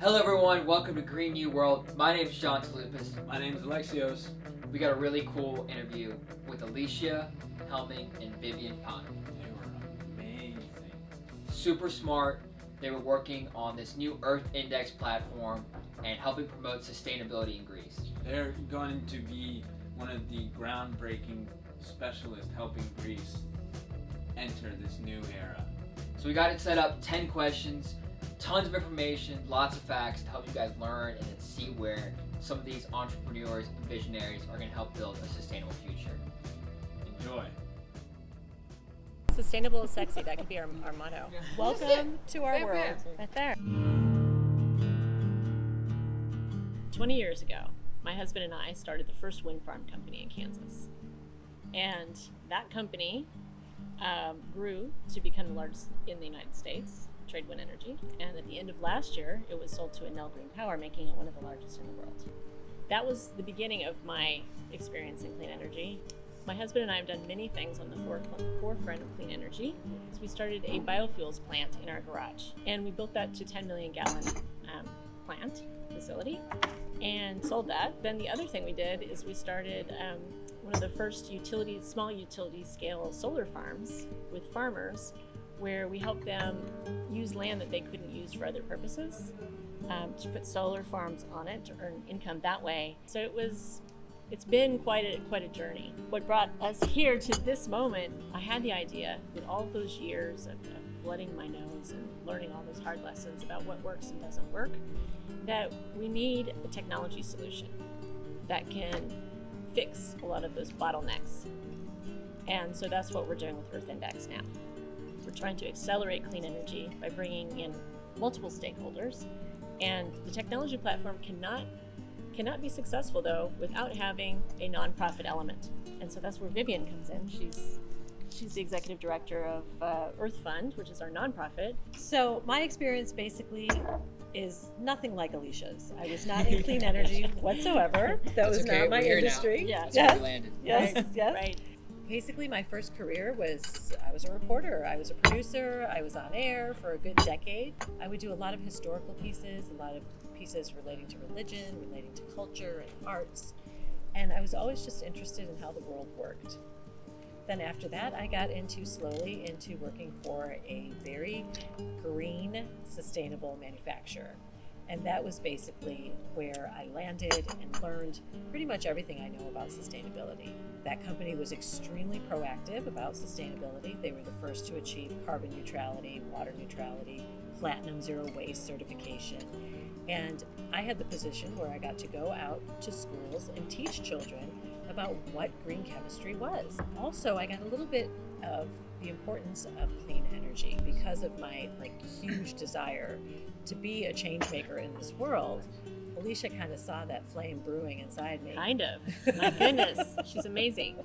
Hello everyone, welcome to Green New World. My name is John Touloupis. My name is Alexios. We got a really cool interview with Alysia Helming and Vivian Panou. They were amazing. Super smart. They were working on this new Earth Index platform and helping promote sustainability in Greece. They're going to be one of the groundbreaking specialists helping Greece enter this new era. So we got it set up, 10 questions, tons of information, lots of facts to help you guys learn and then see where some of these entrepreneurs and visionaries are going to help build a sustainable future. Enjoy. Sustainable is sexy. That could be our motto. Yeah. Welcome to our world. Right there. 20 years ago, my husband and I started the first wind farm company in Kansas. And that company grew to become the largest in the United States, Renewable Energy. And at the end of last year, it was sold to Enel Green Power, making it one of the largest in the world. That was the beginning of my experience in clean energy. My husband and I have done many things on the forefront of clean energy. So we started a biofuels plant in our garage, and we built that to 10 million gallon plant facility and sold that. Then the other thing we did is we started one of the first small utility scale solar farms with farmers, where we helped them use land that they couldn't use for other purposes, to put solar farms on it to earn income that way. So it's been quite a journey. What brought us here to this moment, I had the idea with all those years of blooding my nose and learning all those hard lessons about what works and doesn't work, that we need a technology solution that can fix a lot of those bottlenecks. And so that's what we're doing with Earth Index now. We're trying to accelerate clean energy by bringing in multiple stakeholders, and the technology platform cannot be successful though without having a nonprofit element. And so that's where Vivian comes in. She's the executive director of Earth Fund, which is our nonprofit. So my experience basically is nothing like Alysia's. I was not in clean energy whatsoever. That was okay, not my we're here now. industry. Yeah, That's where we landed. Yes, Right. yes. Right. Basically, my first career was I was a reporter. I was a producer. I was on air for a good decade. I would do a lot of historical pieces, a lot of pieces relating to religion, relating to culture and arts. And I was always just interested in how the world worked. Then after that, I got slowly into working for a very green, sustainable manufacturer. And that was basically where I landed and learned pretty much everything I know about sustainability. That company was extremely proactive about sustainability. They were the first to achieve carbon neutrality, water neutrality, platinum zero waste certification. And I had the position where I got to go out to schools and teach children about what green chemistry was. Also, I got a little bit of the importance of clean energy because of my huge desire to be a change maker in this world. Alysia kind of saw that flame brewing inside me. Kind of. My goodness, she's amazing.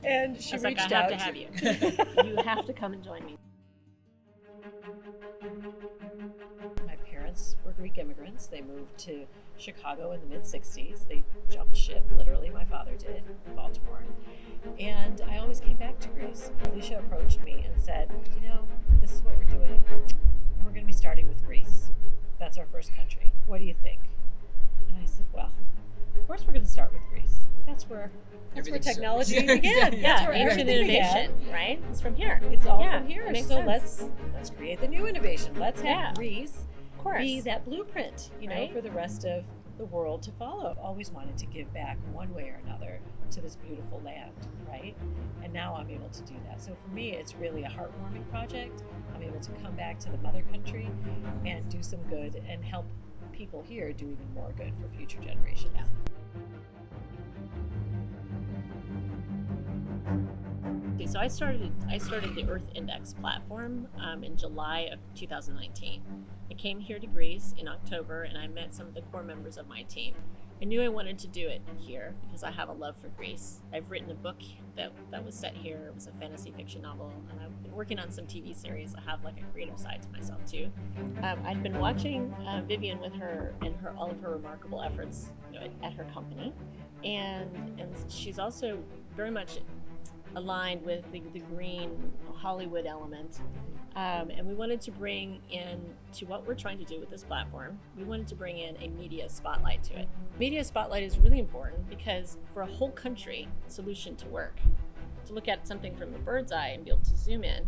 And she reached out. I have to have you. You have to come and join me. My parents were Greek immigrants. They moved to Chicago in the mid-60s. They jumped ship, literally, my father did, in Baltimore. And I always came back to Greece. Alysia approached me and said, this is what we're doing, and we're going to be starting with Greece. That's our first country. What do you think? And I said, well, of course we're going to start with Greece. That's where technology began. Yeah, ancient innovation, right? It's from here. It's all Yeah, from here. that makes So sense. let's create the new innovation. Let's have Yeah. Greece Of course. be that blueprint, Right. for the rest of the world to follow. I've always wanted to give back one way or another to this beautiful land, right? And now I'm able to do that. So for me, it's really a heartwarming project. I'm able to come back to the mother country and do some good and help people here do even more good for future generations. Yeah. Okay, so I started the Earth Index platform in July of 2019. I came here to Greece in October, and I met some of the core members of my team. I knew I wanted to do it here because I have a love for Greece. I've written a book that was set here. It was a fantasy fiction novel, and I've been working on some TV series. I have a creative side to myself too. I've been watching Vivian with her and all of her remarkable efforts at her company, and she's also very much aligned with the green Hollywood element. And we wanted to bring in, to what we're trying to do with this platform, we wanted to bring in a media spotlight to it. Media spotlight is really important because for a whole country solution to work, to look at something from the bird's eye and be able to zoom in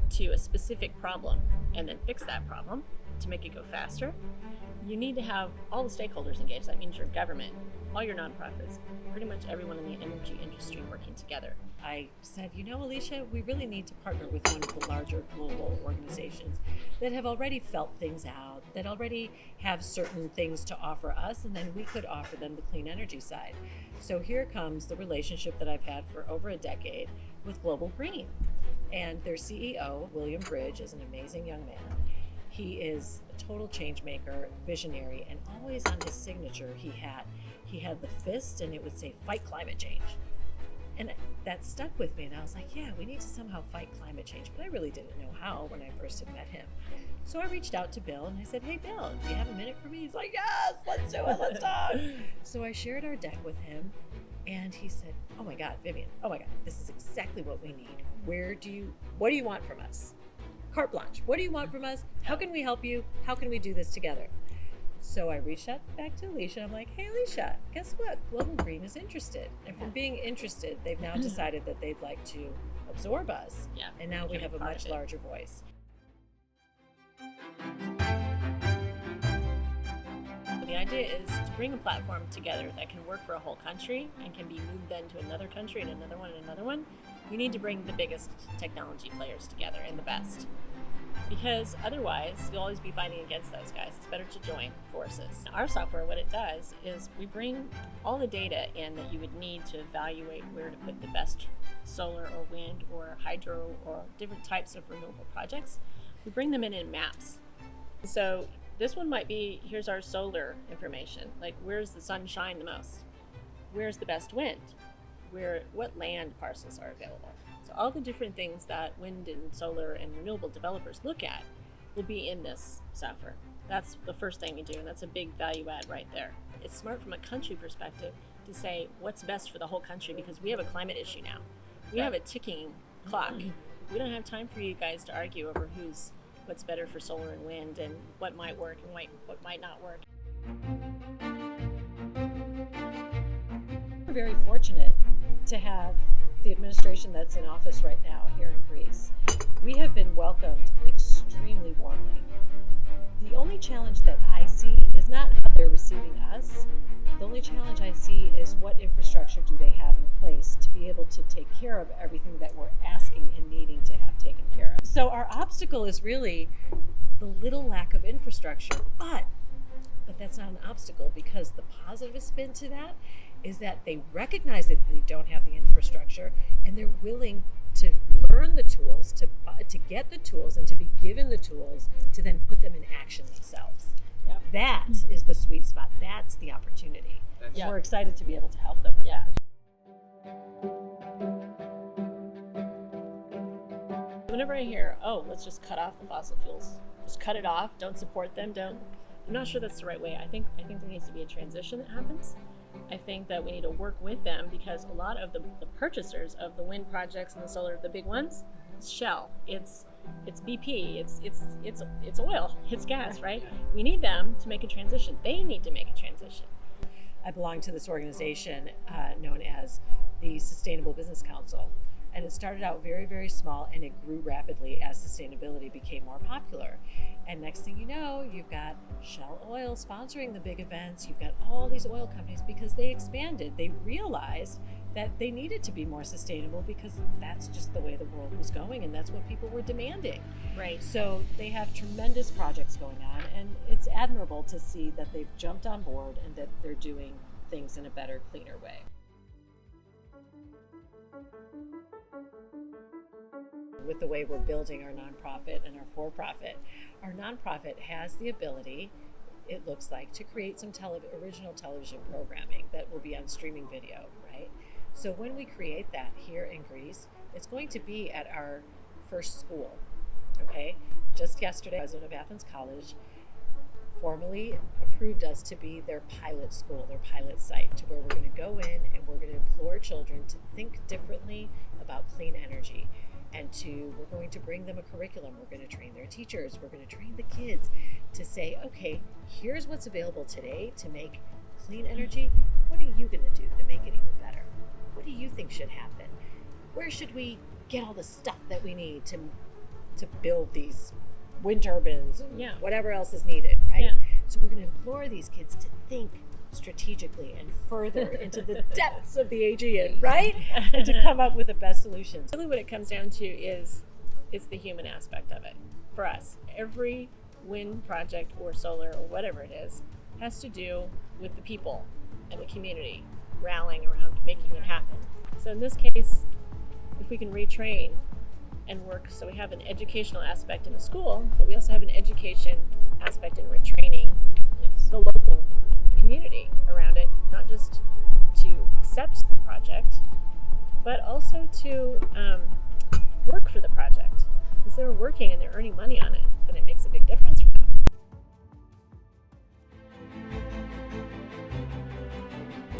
to a specific problem and then fix that problem to make it go faster, you need to have all the stakeholders engaged. That means your government, all your nonprofits, pretty much everyone in the energy industry working together. I said, Alysia, we really need to partner with one of the larger global organizations that have already felt things out, that already have certain things to offer us, and then we could offer them the clean energy side. So here comes the relationship that I've had for over a decade with Global Green. And their CEO, William Bridge, is an amazing young man. He is a total change maker, visionary, and always on his signature he had the fist, and it would say, "Fight climate change." And that stuck with me, and I was like, yeah, we need to somehow fight climate change, but I really didn't know how when I first had met him. So I reached out to Bill, and I said, hey, Bill, do you have a minute for me? He's like, yes, let's do it, let's talk. So I shared our deck with him, and he said, oh my God, Vivian, oh my God, this is exactly what we need. What do you want from us? Carte blanche. What do you want from us? How can we help you? How can we do this together? So I reached out back to Alysia. I'm like, hey, Alysia, guess what? Global Green is interested. And from being interested, they've now decided that they'd like to absorb us. Yeah. And now we have a much larger voice. The idea is to bring a platform together that can work for a whole country and can be moved then to another country and another one and another one. We need to bring the biggest technology players together and the best. Because otherwise, you'll always be fighting against those guys. It's better to join forces. Our software, what it does is we bring all the data in that you would need to evaluate where to put the best solar or wind or hydro or different types of renewable projects. We bring them in maps. So this one might be, here's our solar information. Like, where's the sun shine the most? Where's the best wind? What land parcels are available? So all the different things that wind and solar and renewable developers look at will be in this software. That's the first thing we do, and that's a big value add right there. It's smart from a country perspective to say what's best for the whole country, because we have a climate issue now. We have a ticking clock. We don't have time for you guys to argue over what's better for solar and wind and what might work and what might not work. We're very fortunate to have the administration that's in office right now here in Greece. We have been welcomed extremely warmly. The only challenge that I see is not how they're receiving us. The only challenge I see is what infrastructure do they have in place to be able to take care of everything that we're asking and needing to have taken care of. So our obstacle is really the little lack of infrastructure, but that's not an obstacle, because the positive spin to that is that they recognize that they don't have the infrastructure, and they're willing to learn the tools, to get the tools, and to be given the tools to then put them in action themselves. Yeah. That is the sweet spot. That's the opportunity. Yeah. We're excited to be able to help them. Yeah. Whenever I hear, oh, let's just cut off the fossil fuels, just cut it off, don't support them, I'm not sure that's the right way. I think there needs to be a transition that happens. I think that we need to work with them, because a lot of the purchasers of the wind projects and the solar, the big ones, it's Shell, it's BP, it's oil, it's gas, right? We need them to make a transition. They need to make a transition. I belong to this organization known as the Sustainable Business Council. And it started out very, very small, and it grew rapidly as sustainability became more popular. And next thing you know, you've got Shell Oil sponsoring the big events. You've got all these oil companies, because they expanded. They realized that they needed to be more sustainable, because that's just the way the world was going, and that's what people were demanding. Right. So they have tremendous projects going on, and it's admirable to see that they've jumped on board and that they're doing things in a better, cleaner way. With the way we're building our nonprofit and our for-profit, our nonprofit has the ability, it looks like, to create some original television programming that will be on streaming video, right? So when we create that here in Greece, it's going to be at our first school, okay? Just yesterday, President of Athens College formally approved us to be their pilot school, their pilot site, to where we're going to go in and we're going to implore children to think differently about clean energy. And we're going to bring them a curriculum. We're going to train their teachers. We're going to train the kids to say, okay, here's what's available today to make clean energy. What are you going to do to make it even better? What do you think should happen? Where should we get all the stuff that we need to build these wind turbines and whatever else is needed, right? Yeah. So we're going to implore these kids to think strategically and further into the depths of the Aegean, right? And to come up with the best solutions. Really what it comes down to is it's the human aspect of it. For us, every wind project or solar or whatever it is has to do with the people and the community rallying around making it happen. So in this case, if we can retrain and work, so we have an educational aspect in a school, but we also have an education aspect in retraining the local community around it, not just to accept the project, but also to work for the project. Because they're working and they're earning money on it, then it makes a big difference for them.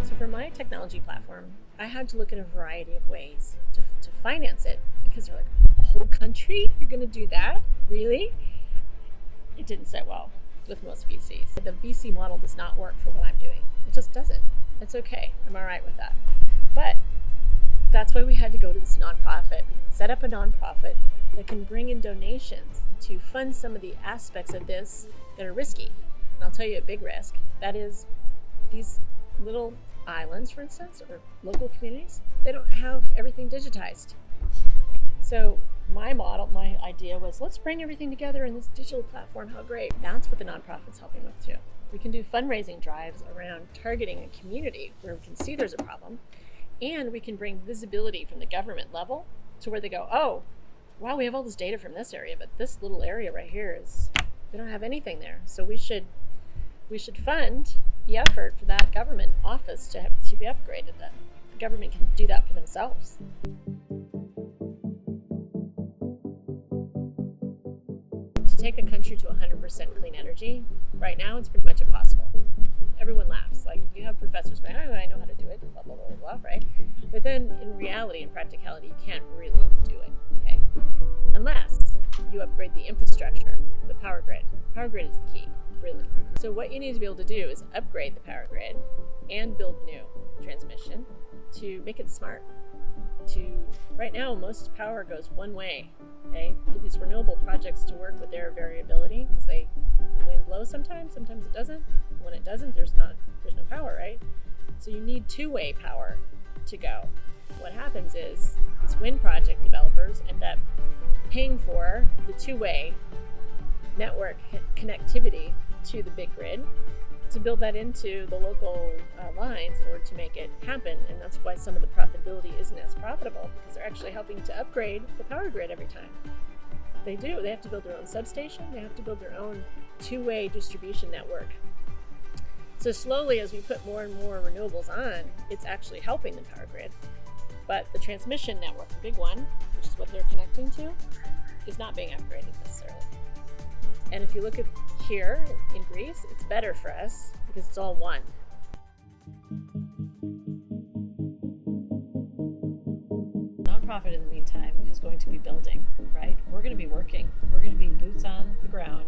So for my technology platform, I had to look at a variety of ways to finance it, because they're like, a whole country? You're going to do that? Really? It didn't sit well with most VCs. The VC model does not work for what I'm doing. It just doesn't. It's okay. I'm all right with that. But that's why we had to go to this nonprofit, set up a nonprofit that can bring in donations to fund some of the aspects of this that are risky. And I'll tell you a big risk. That is these little islands, for instance, or local communities, they don't have everything digitized. So my idea was, let's bring everything together in this digital platform. How great. That's what the nonprofit's helping with too. We can do fundraising drives around targeting a community where we can see there's a problem, and we can bring visibility from the government level to where they go, oh, wow, we have all this data from this area, but this little area right here we don't have anything there. So we should fund the effort for that government office to be upgraded. Then the government can do that for themselves. To take a country to 100% clean energy, right now it's pretty much impossible. Everyone laughs. Like, you have professors going, oh, I know how to do it, blah, blah, blah, blah, right? But then in reality and practicality, you can't really do it, okay? Unless you upgrade the infrastructure, the power grid. Power grid is the key, really. So what you need to be able to do is upgrade the power grid and build new transmission to make it smart. Right now, most power goes one way, okay? For these renewable projects to work with their variability, because the wind blows sometimes it doesn't. When it doesn't, there's no power, right? So you need two-way power to go. What happens is these wind project developers end up paying for the two-way network connectivity to the big grid to build that into the local lines in order to make it happen. And that's why some of the profitability isn't as profitable, because they're actually helping to upgrade the power grid every time. They do. They have to build their own substation. They have to build their own two-way distribution network. So slowly, as we put more and more renewables on, it's actually helping the power grid. But the transmission network, the big one, which is what they're connecting to, is not being upgraded necessarily. And if you look at here in Greece, it's better for us because it's all one. Nonprofit in the meantime is going to be building, right? We're going to be working. We're going to be boots on the ground,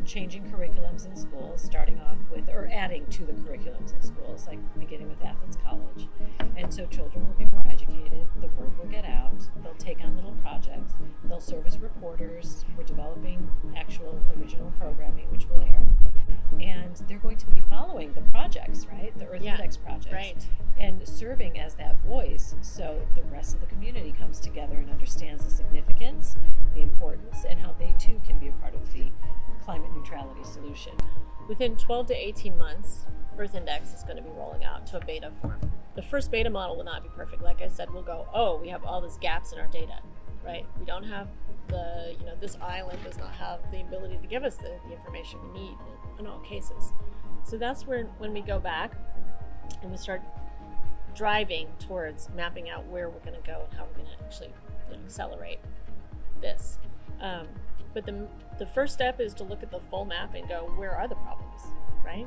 changing curriculums in schools, starting off with, or adding to the curriculums in schools, like beginning with Athens College. And so children will be more educated, the word will get out, they'll take on little projects, they'll serve as reporters, we're developing actual original programming which will air. And they're going to be following the projects, right? The Earth Index projects. Right. And serving as that voice so the rest of the community comes together and understands the significance, the importance, and how they too can be a part of the climate neutrality solution. Within 12 to 18 months, Earth Index is going to be rolling out to a beta form. The first beta model will not be perfect. Like I said, we'll go, oh, we have all these gaps in our data, right? We don't have this island does not have the ability to give us the information we need in all cases. So that's when we go back and we start driving towards mapping out where we're going to go and how we're going to actually accelerate this. But the first step is to look at the full map and go, where are the problems, right?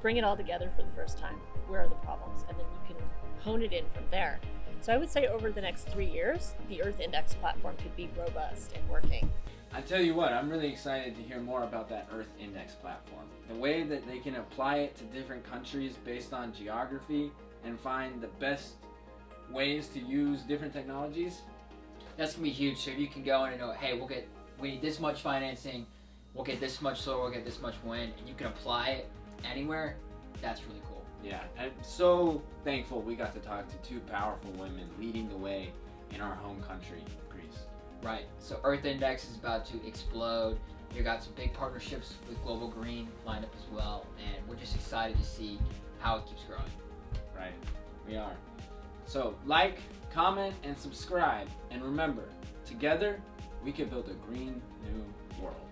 Bring it all together for the first time. Where are the problems? And then you can hone it in from there. So I would say over the next 3 years, the Earth Index platform could be robust and working. I tell you what, I'm really excited to hear more about that Earth Index platform. The way that they can apply it to different countries based on geography and find the best ways to use different technologies. That's gonna be huge. So if you can go in and know, hey, we need this much financing, we'll get this much solar, we'll get this much wind, and you can apply it anywhere, that's really cool. Yeah, I'm so thankful we got to talk to two powerful women leading the way in our home country, Greece. Right. So Earth Index is about to explode. You got some big partnerships with Global Green lined up as well, and we're just excited to see how it keeps growing. Right, we are. So like, comment, and subscribe, and remember, together we can build a green new world.